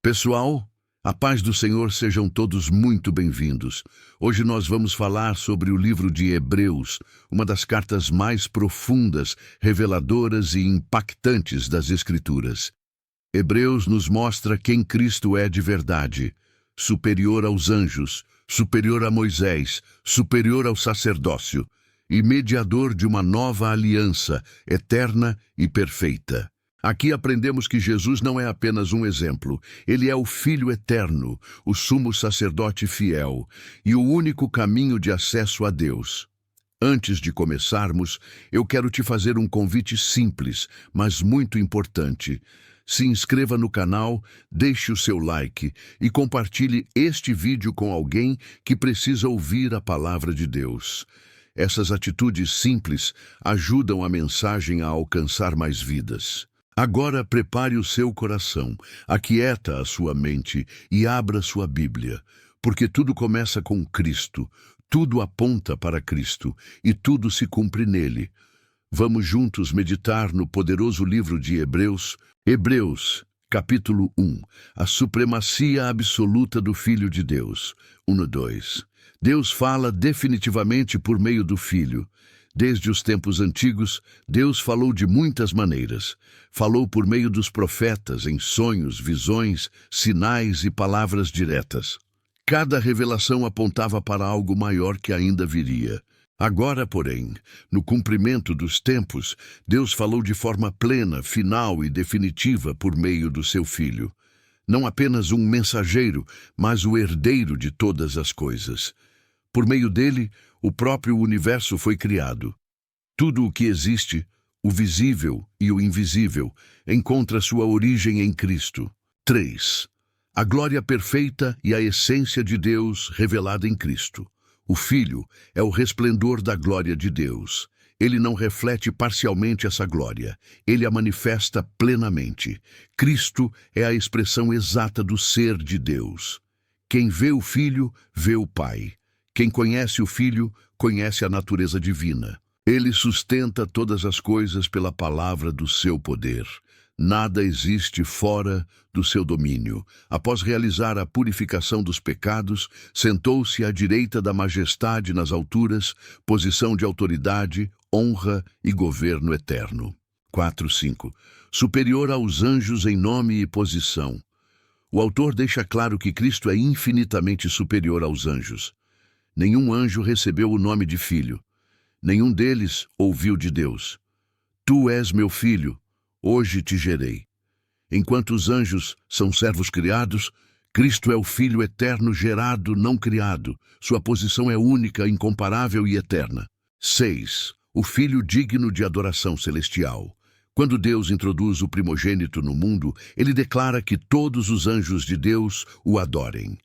Pessoal, a paz do Senhor, sejam todos muito bem-vindos. Hoje nós vamos falar sobre o livro de Hebreus, uma das cartas mais profundas, reveladoras e impactantes das Escrituras. Hebreus nos mostra quem Cristo é de verdade, superior aos anjos, superior a Moisés, superior ao sacerdócio e mediador de uma nova aliança, eterna e perfeita. Aqui aprendemos que Jesus não é apenas um exemplo, ele é o Filho eterno, o sumo sacerdote fiel e o único caminho de acesso a Deus. Antes de começarmos, eu quero te fazer um convite simples, mas muito importante. Se inscreva no canal, deixe o seu like e compartilhe este vídeo com alguém que precisa ouvir a palavra de Deus. Essas atitudes simples ajudam a mensagem a alcançar mais vidas. Agora prepare o seu coração, aquieta a sua mente e abra sua Bíblia, porque tudo começa com Cristo, tudo aponta para Cristo e tudo se cumpre nele. Vamos juntos meditar no poderoso livro de Hebreus. Hebreus, capítulo 1, a supremacia absoluta do Filho de Deus. 1:2. Deus fala definitivamente por meio do Filho. Desde os tempos antigos, Deus falou de muitas maneiras. Falou por meio dos profetas, em sonhos, visões, sinais e palavras diretas. Cada revelação apontava para algo maior que ainda viria. Agora, porém, no cumprimento dos tempos, Deus falou de forma plena, final e definitiva por meio do seu Filho. Não apenas um mensageiro, mas o herdeiro de todas as coisas. Por meio dele, o próprio universo foi criado. Tudo o que existe, o visível e o invisível, encontra sua origem em Cristo. 3. A glória perfeita e a essência de Deus revelada em Cristo. O Filho é o resplendor da glória de Deus. Ele não reflete parcialmente essa glória, ele a manifesta plenamente. Cristo é a expressão exata do ser de Deus. Quem vê o Filho, vê o Pai. Quem conhece o Filho, conhece a natureza divina. Ele sustenta todas as coisas pela palavra do seu poder. Nada existe fora do seu domínio. Após realizar a purificação dos pecados, sentou-se à direita da majestade nas alturas, posição de autoridade, honra e governo eterno. 4:5. Superior aos anjos em nome e posição. O autor deixa claro que Cristo é infinitamente superior aos anjos. Nenhum anjo recebeu o nome de filho. Nenhum deles ouviu de Deus. Tu és meu filho, hoje te gerei. Enquanto os anjos são servos criados, Cristo é o Filho eterno gerado, não criado. Sua posição é única, incomparável e eterna. 6. O Filho digno de adoração celestial. Quando Deus introduz o primogênito no mundo, ele declara que todos os anjos de Deus o adorem.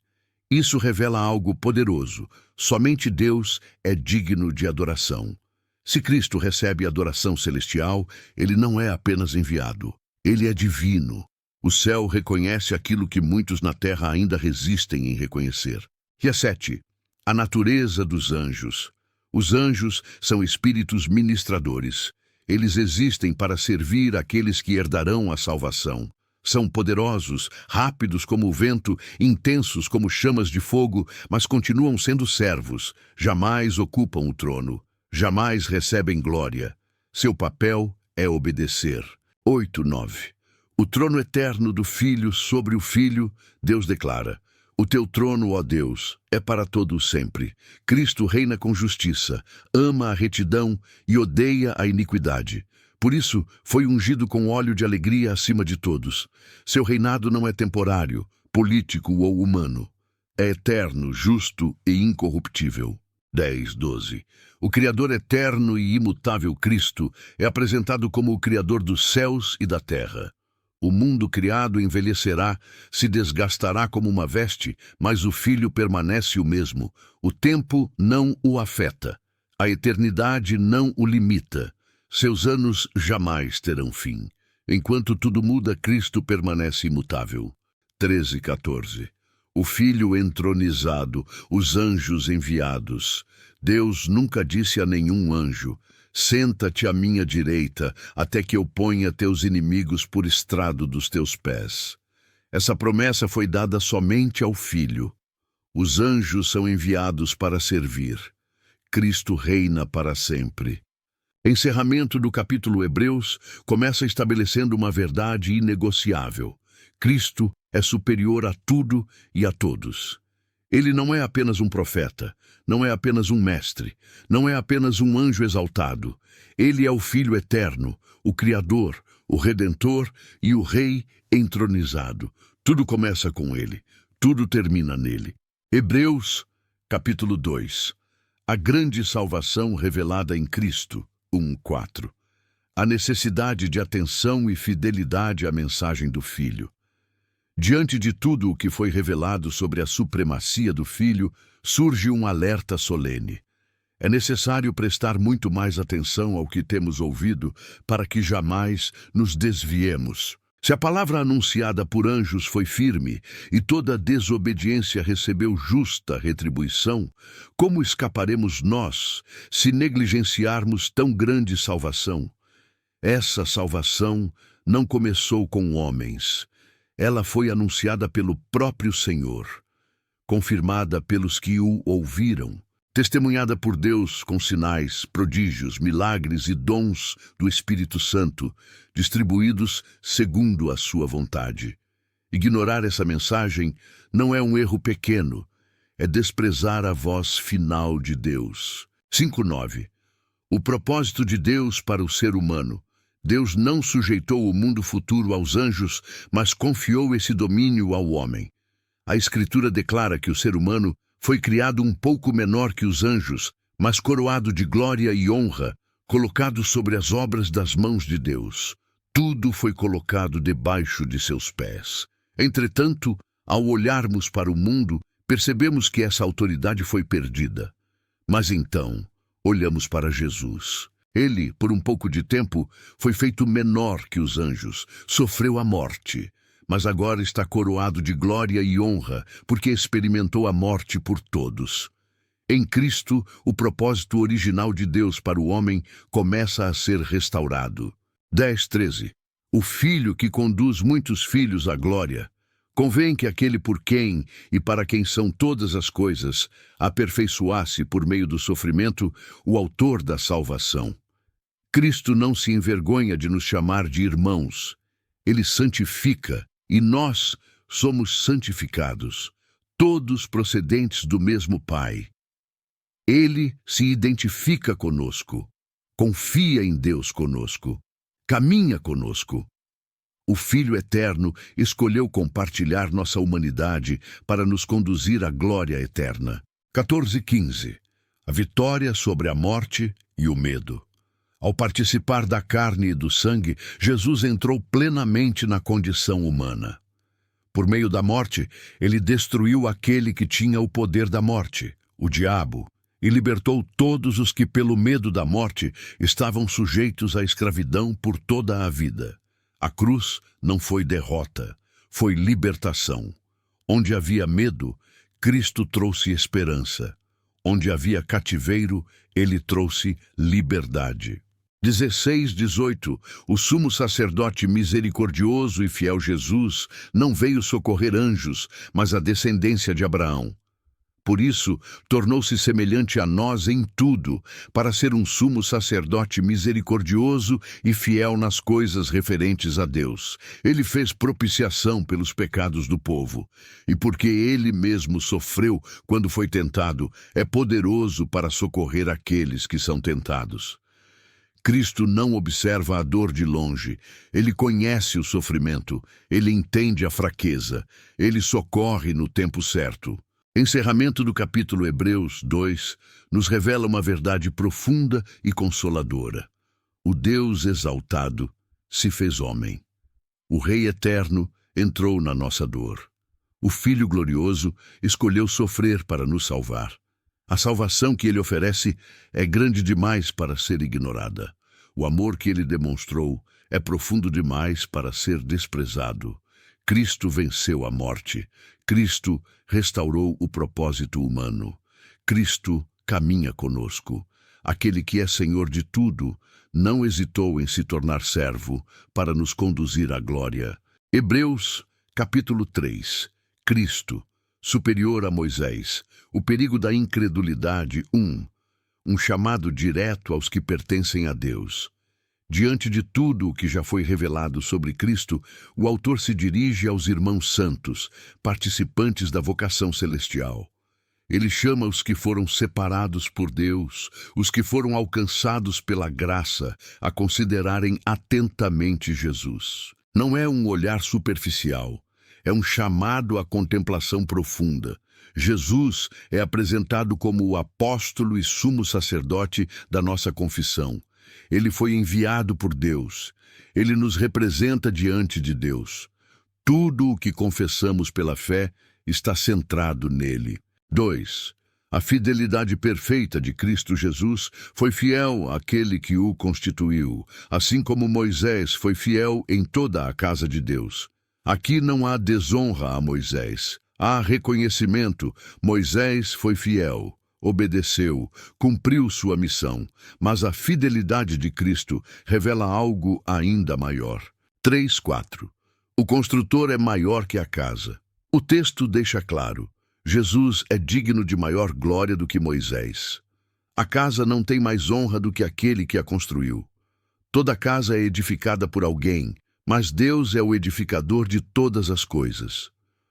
Isso revela algo poderoso. Somente Deus é digno de adoração. Se Cristo recebe adoração celestial, ele não é apenas enviado. Ele é divino. O céu reconhece aquilo que muitos na terra ainda resistem em reconhecer. E 7. A natureza dos anjos. Os anjos são espíritos ministradores. Eles existem para servir aqueles que herdarão a salvação. São poderosos, rápidos como o vento, intensos como chamas de fogo, mas continuam sendo servos. Jamais ocupam o trono. Jamais recebem glória. Seu papel é obedecer. 8:9. O trono eterno do Filho sobre o Filho, Deus declara: o teu trono, ó Deus, é para todo sempre. Cristo reina com justiça, ama a retidão e odeia a iniquidade. Por isso, foi ungido com óleo de alegria acima de todos. Seu reinado não é temporário, político ou humano. É eterno, justo e incorruptível. 10:12. O Criador eterno e imutável Cristo é apresentado como o Criador dos céus e da terra. O mundo criado envelhecerá, se desgastará como uma veste, mas o Filho permanece o mesmo. O tempo não o afeta. A eternidade não o limita. Seus anos jamais terão fim. Enquanto tudo muda, Cristo permanece imutável. 13:14. O Filho entronizado, os anjos enviados. Deus nunca disse a nenhum anjo: senta-te à minha direita, até que eu ponha teus inimigos por estrado dos teus pés. Essa promessa foi dada somente ao Filho. Os anjos são enviados para servir. Cristo reina para sempre. Encerramento do capítulo Hebreus começa estabelecendo uma verdade inegociável. Cristo é superior a tudo e a todos. Ele não é apenas um profeta, não é apenas um mestre, não é apenas um anjo exaltado. Ele é o Filho eterno, o Criador, o Redentor e o Rei entronizado. Tudo começa com ele, tudo termina nele. Hebreus, capítulo 2. A grande salvação revelada em Cristo, 1:4. A necessidade de atenção e fidelidade à mensagem do Filho. Diante de tudo o que foi revelado sobre a supremacia do Filho, surge um alerta solene. É necessário prestar muito mais atenção ao que temos ouvido para que jamais nos desviemos. Se a palavra anunciada por anjos foi firme e toda desobediência recebeu justa retribuição, como escaparemos nós se negligenciarmos tão grande salvação? Essa salvação não começou com homens. Ela foi anunciada pelo próprio Senhor, confirmada pelos que o ouviram, testemunhada por Deus com sinais, prodígios, milagres e dons do Espírito Santo, distribuídos segundo a sua vontade. Ignorar essa mensagem não é um erro pequeno, é desprezar a voz final de Deus. 5:9. O propósito de Deus para o ser humano. Deus não sujeitou o mundo futuro aos anjos, mas confiou esse domínio ao homem. A Escritura declara que o ser humano foi criado um pouco menor que os anjos, mas coroado de glória e honra, colocado sobre as obras das mãos de Deus. Tudo foi colocado debaixo de seus pés. Entretanto, ao olharmos para o mundo, percebemos que essa autoridade foi perdida. Mas então, olhamos para Jesus. Ele, por um pouco de tempo, foi feito menor que os anjos, sofreu a morte, mas agora está coroado de glória e honra, porque experimentou a morte por todos. Em Cristo, o propósito original de Deus para o homem começa a ser restaurado. 10:13. O Filho que conduz muitos filhos à glória. Convém que aquele por quem e para quem são todas as coisas aperfeiçoasse por meio do sofrimento o autor da salvação. Cristo não se envergonha de nos chamar de irmãos. Ele santifica, e nós somos santificados, todos procedentes do mesmo Pai. Ele se identifica conosco, confia em Deus conosco, caminha conosco. O Filho Eterno escolheu compartilhar nossa humanidade para nos conduzir à glória eterna. 14:15. A vitória sobre a morte e o medo. Ao participar da carne e do sangue, Jesus entrou plenamente na condição humana. Por meio da morte, ele destruiu aquele que tinha o poder da morte, o diabo, e libertou todos os que, pelo medo da morte, estavam sujeitos à escravidão por toda a vida. A cruz não foi derrota, foi libertação. Onde havia medo, Cristo trouxe esperança. Onde havia cativeiro, ele trouxe liberdade. 16:18. O sumo sacerdote misericordioso e fiel Jesus não veio socorrer anjos, mas a descendência de Abraão. Por isso, tornou-se semelhante a nós em tudo, para ser um sumo sacerdote misericordioso e fiel nas coisas referentes a Deus. Ele fez propiciação pelos pecados do povo, e porque ele mesmo sofreu quando foi tentado, é poderoso para socorrer aqueles que são tentados. Cristo não observa a dor de longe, ele conhece o sofrimento, ele entende a fraqueza, ele socorre no tempo certo. Encerramento do capítulo Hebreus 2 nos revela uma verdade profunda e consoladora. O Deus exaltado se fez homem. O Rei eterno entrou na nossa dor. O Filho glorioso escolheu sofrer para nos salvar. A salvação que ele oferece é grande demais para ser ignorada. O amor que ele demonstrou é profundo demais para ser desprezado. Cristo venceu a morte. Cristo restaurou o propósito humano. Cristo caminha conosco. Aquele que é Senhor de tudo não hesitou em se tornar servo para nos conduzir à glória. Hebreus, Capítulo 3. Cristo, superior a Moisés. O perigo da incredulidade. 1. Um chamado direto aos que pertencem a Deus. Diante de tudo o que já foi revelado sobre Cristo, o autor se dirige aos irmãos santos, participantes da vocação celestial. Ele chama os que foram separados por Deus, os que foram alcançados pela graça, a considerarem atentamente Jesus. Não é um olhar superficial, é um chamado à contemplação profunda. Jesus é apresentado como o apóstolo e sumo sacerdote da nossa confissão. Ele foi enviado por Deus. Ele nos representa diante de Deus. Tudo o que confessamos pela fé está centrado nele. 2. A fidelidade perfeita de Cristo Jesus foi fiel àquele que o constituiu, assim como Moisés foi fiel em toda a casa de Deus. Aqui não há desonra a Moisés. Há reconhecimento. Moisés foi fiel, obedeceu, cumpriu sua missão, mas a fidelidade de Cristo revela algo ainda maior. 3:4. O construtor é maior que a casa. O texto deixa claro: Jesus é digno de maior glória do que Moisés. A casa não tem mais honra do que aquele que a construiu. Toda casa é edificada por alguém, mas Deus é o edificador de todas as coisas.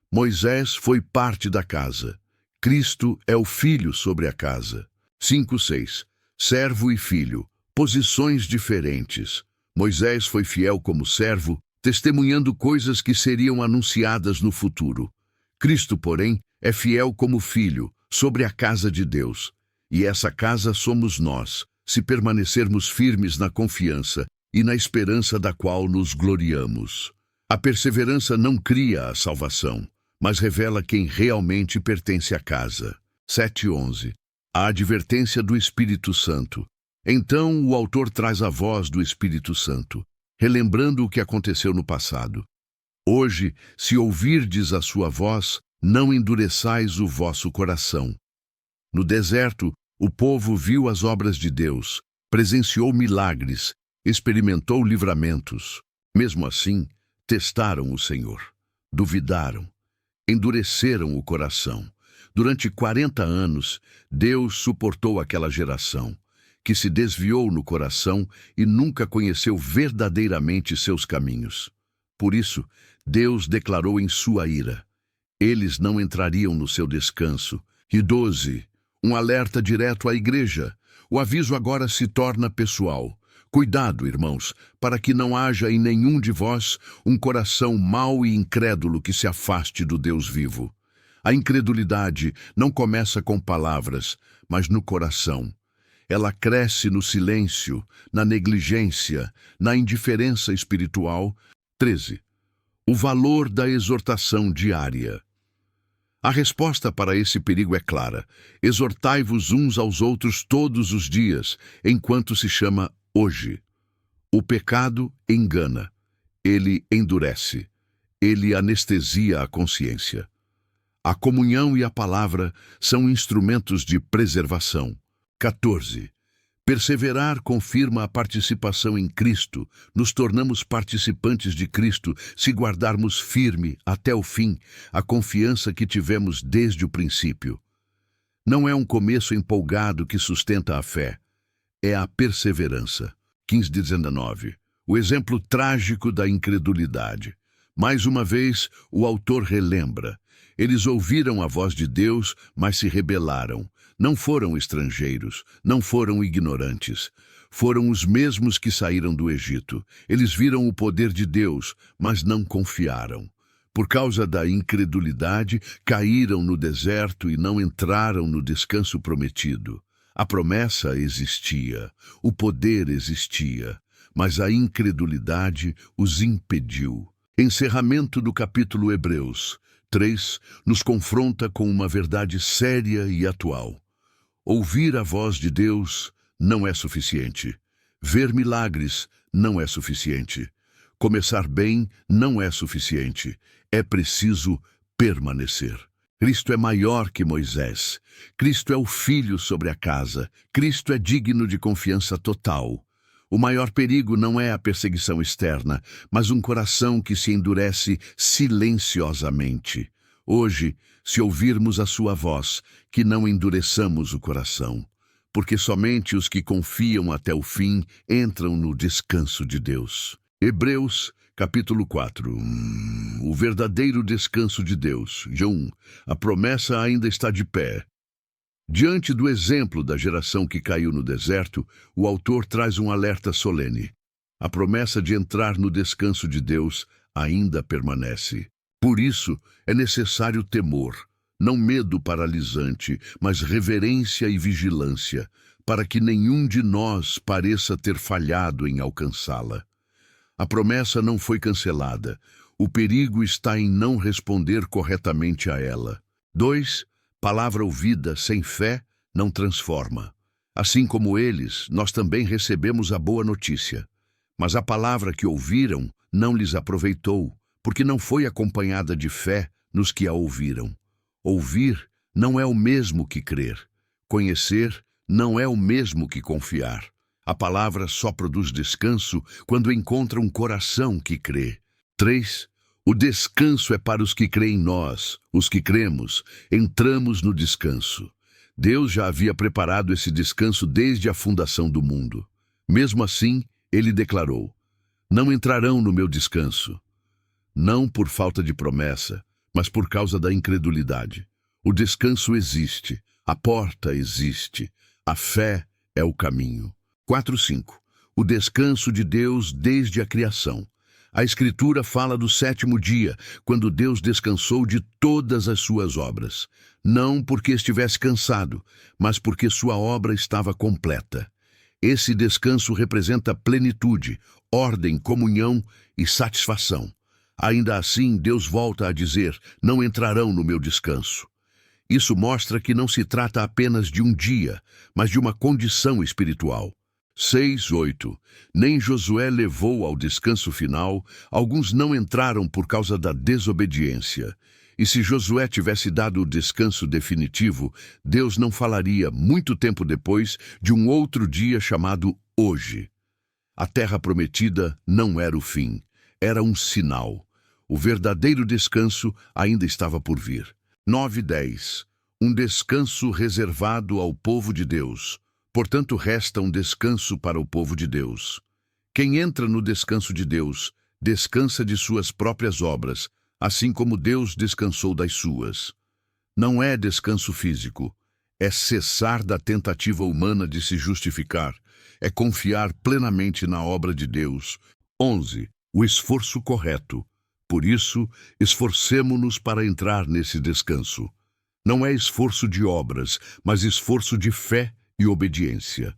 Moisés foi parte da casa. Cristo é o filho sobre a casa. 5:6. Servo e filho, posições diferentes. Moisés foi fiel como servo, testemunhando coisas que seriam anunciadas no futuro. Cristo, porém, é fiel como filho sobre a casa de Deus. E essa casa somos nós, se permanecermos firmes na confiança e na esperança da qual nos gloriamos. A perseverança não cria a salvação, mas revela quem realmente pertence à casa. 7:11. A advertência do Espírito Santo. Então o autor traz a voz do Espírito Santo, relembrando o que aconteceu no passado. Hoje, se ouvirdes a sua voz, não endureçais o vosso coração. No deserto, o povo viu as obras de Deus, presenciou milagres, experimentou livramentos. Mesmo assim, testaram o Senhor, duvidaram, endureceram o coração. Durante 40 anos, Deus suportou aquela geração, que se desviou no coração e nunca conheceu verdadeiramente seus caminhos. Por isso, Deus declarou em sua ira: eles não entrariam no seu descanso. E 12. Um alerta direto à igreja. O aviso agora se torna pessoal. Cuidado, irmãos, para que não haja em nenhum de vós um coração mau e incrédulo que se afaste do Deus vivo. A incredulidade não começa com palavras, mas no coração. Ela cresce no silêncio, na negligência, na indiferença espiritual. 13. O valor da exortação diária. A resposta para esse perigo é clara: exortai-vos uns aos outros todos os dias, enquanto se chama hoje. O pecado engana, ele endurece, ele anestesia a consciência. A comunhão e a palavra são instrumentos de preservação. 14. Perseverar confirma a participação em Cristo. Nos tornamos participantes de Cristo se guardarmos firme, até o fim, a confiança que tivemos desde o princípio. Não é um começo empolgado que sustenta a fé, é a perseverança. 15:19. O exemplo trágico da incredulidade. Mais uma vez, o autor relembra: eles ouviram a voz de Deus, mas se rebelaram. Não foram estrangeiros, não foram ignorantes. Foram os mesmos que saíram do Egito. Eles viram o poder de Deus, mas não confiaram. Por causa da incredulidade, caíram no deserto e não entraram no descanso prometido. A promessa existia, o poder existia, mas a incredulidade os impediu. Encerramento do capítulo Hebreus 3 nos confronta com uma verdade séria e atual. Ouvir a voz de Deus não é suficiente. Ver milagres não é suficiente. Começar bem não é suficiente. É preciso permanecer. Cristo é maior que Moisés. Cristo é o filho sobre a casa. Cristo é digno de confiança total. O maior perigo não é a perseguição externa, mas um coração que se endurece silenciosamente. Hoje, se ouvirmos a sua voz, que não endureçamos o coração, porque somente os que confiam até o fim entram no descanso de Deus. Hebreus, capítulo 4. O verdadeiro descanso de Deus. João, a promessa ainda está de pé. Diante do exemplo da geração que caiu no deserto, o autor traz um alerta solene. A promessa de entrar no descanso de Deus ainda permanece. Por isso, é necessário temor, não medo paralisante, mas reverência e vigilância, para que nenhum de nós pareça ter falhado em alcançá-la. A promessa não foi cancelada. O perigo está em não responder corretamente a ela. 2. Palavra ouvida sem fé não transforma. Assim como eles, nós também recebemos a boa notícia. Mas a palavra que ouviram não lhes aproveitou, porque não foi acompanhada de fé nos que a ouviram. Ouvir não é o mesmo que crer. Conhecer não é o mesmo que confiar. A palavra só produz descanso quando encontra um coração que crê. 3. O descanso é para os que creem em nós, os que cremos, entramos no descanso. Deus já havia preparado esse descanso desde a fundação do mundo. Mesmo assim, ele declarou: não entrarão no meu descanso. Não por falta de promessa, mas por causa da incredulidade. O descanso existe, a porta existe, a fé é o caminho. 4.5. O descanso de Deus desde a criação. A Escritura fala do 7º dia, quando Deus descansou de todas as suas obras. Não porque estivesse cansado, mas porque sua obra estava completa. Esse descanso representa plenitude, ordem, comunhão e satisfação. Ainda assim, Deus volta a dizer: não entrarão no meu descanso. Isso mostra que não se trata apenas de um dia, mas de uma condição espiritual. 6.8. Nem Josué levou ao descanso final, alguns não entraram por causa da desobediência. E se Josué tivesse dado o descanso definitivo, Deus não falaria, muito tempo depois, de um outro dia chamado hoje. A terra prometida não era o fim, era um sinal. O verdadeiro descanso ainda estava por vir. 9.10. Um descanso reservado ao povo de Deus. Portanto, resta um descanso para o povo de Deus. Quem entra no descanso de Deus, descansa de suas próprias obras, assim como Deus descansou das suas. Não é descanso físico, é cessar da tentativa humana de se justificar, é confiar plenamente na obra de Deus. 11. O esforço correto. Por isso, esforcemo-nos para entrar nesse descanso. Não é esforço de obras, mas esforço de fé e obediência.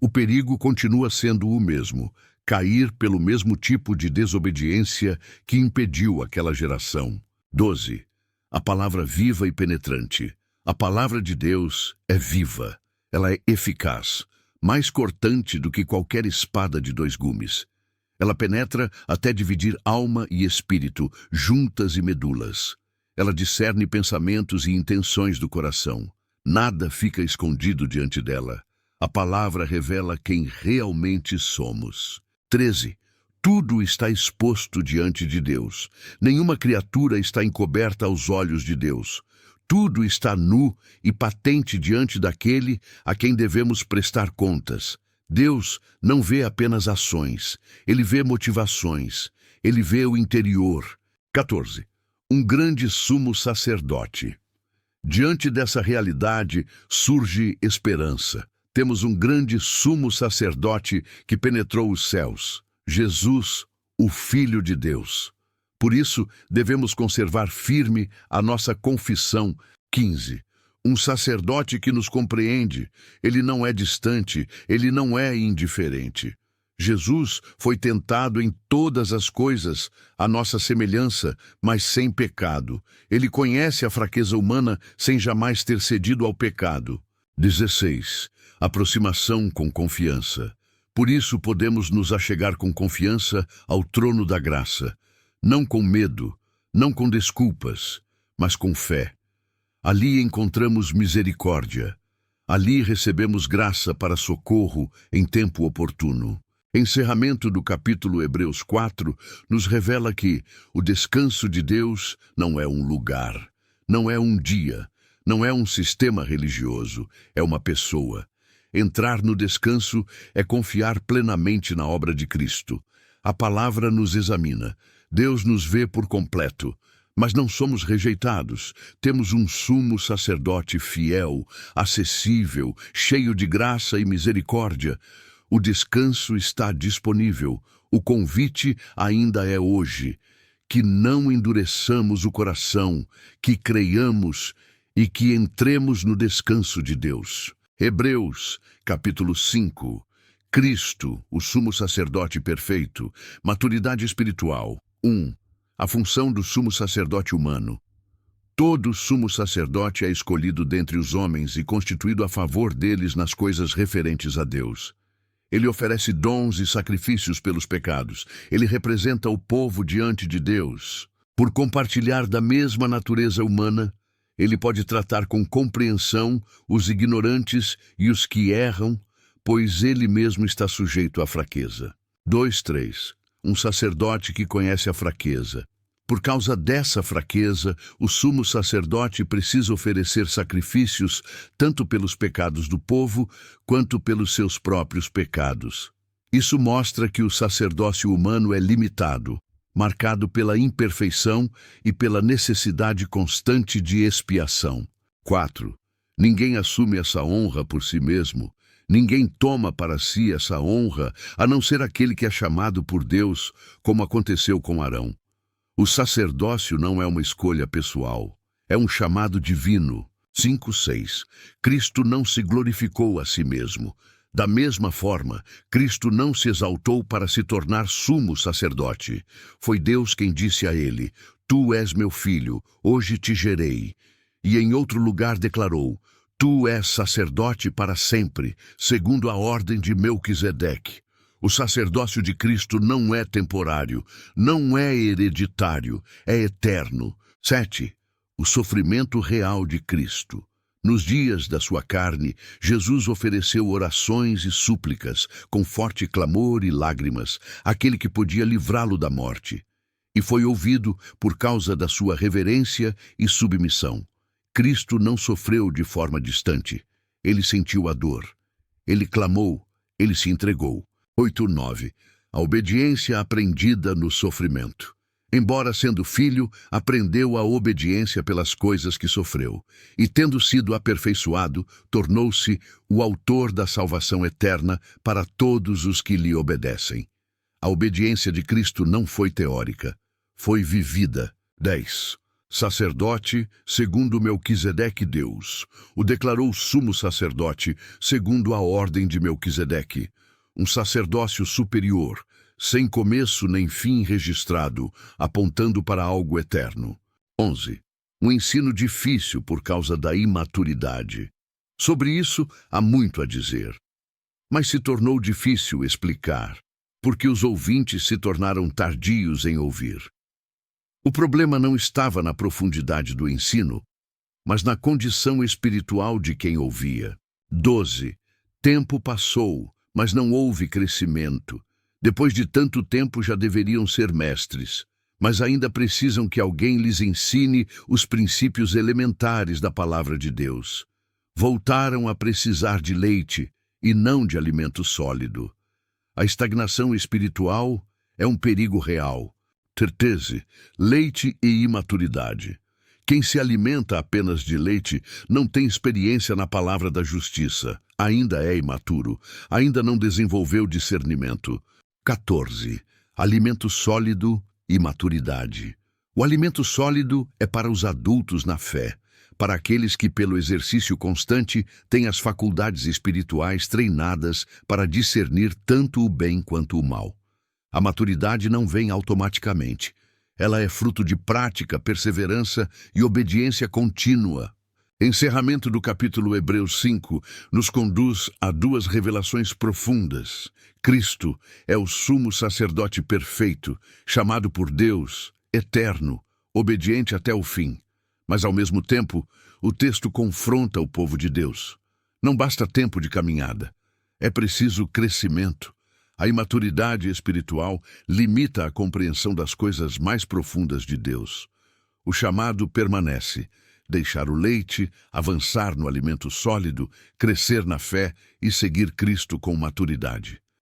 O perigo continua sendo o mesmo: cair pelo mesmo tipo de desobediência que impediu aquela geração. 12. A palavra viva e penetrante. A palavra de Deus é viva. Ela é eficaz, mais cortante do que qualquer espada de 2 gumes. Ela penetra até dividir alma e espírito, juntas e medulas. Ela discerne pensamentos e intenções do coração. Nada fica escondido diante dela. A palavra revela quem realmente somos. 13. Tudo está exposto diante de Deus. Nenhuma criatura está encoberta aos olhos de Deus. Tudo está nu e patente diante daquele a quem devemos prestar contas. Deus não vê apenas ações, ele vê motivações, ele vê o interior. 14. Um grande sumo sacerdote. Diante dessa realidade surge esperança. Temos um grande sumo sacerdote que penetrou os céus, Jesus, o Filho de Deus. Por isso, devemos conservar firme a nossa confissão. 15. Um sacerdote que nos compreende. Ele não é distante, ele não é indiferente. Jesus foi tentado em todas as coisas, à nossa semelhança, mas sem pecado. Ele conhece a fraqueza humana sem jamais ter cedido ao pecado. 16. Aproximação com confiança. Por isso podemos nos achegar com confiança ao trono da graça, não com medo, não com desculpas, mas com fé. Ali encontramos misericórdia. Ali recebemos graça para socorro em tempo oportuno. Encerramento do capítulo Hebreus 4 nos revela que o descanso de Deus não é um lugar, não é um dia, não é um sistema religioso, é uma pessoa. Entrar no descanso é confiar plenamente na obra de Cristo. A palavra nos examina. Deus nos vê por completo. Mas não somos rejeitados. Temos um sumo sacerdote fiel, acessível, cheio de graça e misericórdia. O descanso está disponível. O convite ainda é hoje. Que não endureçamos o coração, que creiamos e que entremos no descanso de Deus. Hebreus, capítulo 5. Cristo, o sumo sacerdote perfeito. Maturidade espiritual. 1. A função do sumo sacerdote humano. Todo sumo sacerdote é escolhido dentre os homens e constituído a favor deles nas coisas referentes a Deus. Ele oferece dons e sacrifícios pelos pecados. Ele representa o povo diante de Deus. Por compartilhar da mesma natureza humana, ele pode tratar com compreensão os ignorantes e os que erram, pois ele mesmo está sujeito à fraqueza. 2:3. Um sacerdote que conhece a fraqueza. Por causa dessa fraqueza, o sumo sacerdote precisa oferecer sacrifícios tanto pelos pecados do povo quanto pelos seus próprios pecados. Isso mostra que o sacerdócio humano é limitado, marcado pela imperfeição e pela necessidade constante de expiação. 4. Ninguém assume essa honra por si mesmo. Ninguém toma para si essa honra, a não ser aquele que é chamado por Deus, como aconteceu com Arão. O sacerdócio não é uma escolha pessoal, é um chamado divino. 5:6. Cristo não se glorificou a si mesmo. Da mesma forma, Cristo não se exaltou para se tornar sumo sacerdote. Foi Deus quem disse a ele: Tu és meu filho, hoje te gerei. E em outro lugar declarou: Tu és sacerdote para sempre, segundo a ordem de Melquisedeque. O sacerdócio de Cristo não é temporário, não é hereditário, é eterno. 7. O sofrimento real de Cristo. Nos dias da sua carne, Jesus ofereceu orações e súplicas, com forte clamor e lágrimas, àquele que podia livrá-lo da morte. E foi ouvido por causa da sua reverência e submissão. Cristo não sofreu de forma distante. Ele sentiu a dor. Ele clamou, ele se entregou. 8:9. A obediência aprendida no sofrimento. Embora sendo filho, aprendeu a obediência pelas coisas que sofreu, e tendo sido aperfeiçoado, tornou-se o autor da salvação eterna para todos os que lhe obedecem. A obediência de Cristo não foi teórica, foi vivida. 10. Sacerdote, segundo Melquisedeque Deus, o declarou sumo sacerdote, segundo a ordem de Melquisedeque. Um sacerdócio superior, sem começo nem fim registrado, apontando para algo eterno. 11. Um ensino difícil por causa da imaturidade. Sobre isso, há muito a dizer. Mas se tornou difícil explicar, porque os ouvintes se tornaram tardios em ouvir. O problema não estava na profundidade do ensino, mas na condição espiritual de quem ouvia. 12. Tempo passou, mas não houve crescimento. Depois de tanto tempo já deveriam ser mestres, mas ainda precisam que alguém lhes ensine os princípios elementares da palavra de Deus. Voltaram a precisar de leite e não de alimento sólido. A estagnação espiritual é um perigo real. 13. Leite e imaturidade. Quem se alimenta apenas de leite não tem experiência na palavra da justiça. Ainda é imaturo, ainda não desenvolveu discernimento. 14. Alimento sólido e maturidade. O alimento sólido é para os adultos na fé, para aqueles que, pelo exercício constante, têm as faculdades espirituais treinadas para discernir tanto o bem quanto o mal. A maturidade não vem automaticamente. Ela é fruto de prática, perseverança e obediência contínua. Encerramento do capítulo Hebreus 5 nos conduz a duas revelações profundas. Cristo é o sumo sacerdote perfeito, chamado por Deus, eterno, obediente até o fim. Mas, ao mesmo tempo, o texto confronta o povo de Deus. Não basta tempo de caminhada. É preciso crescimento. A imaturidade espiritual limita a compreensão das coisas mais profundas de Deus. O chamado permanece: deixar o leite, avançar no alimento sólido, crescer na fé e seguir Cristo com maturidade.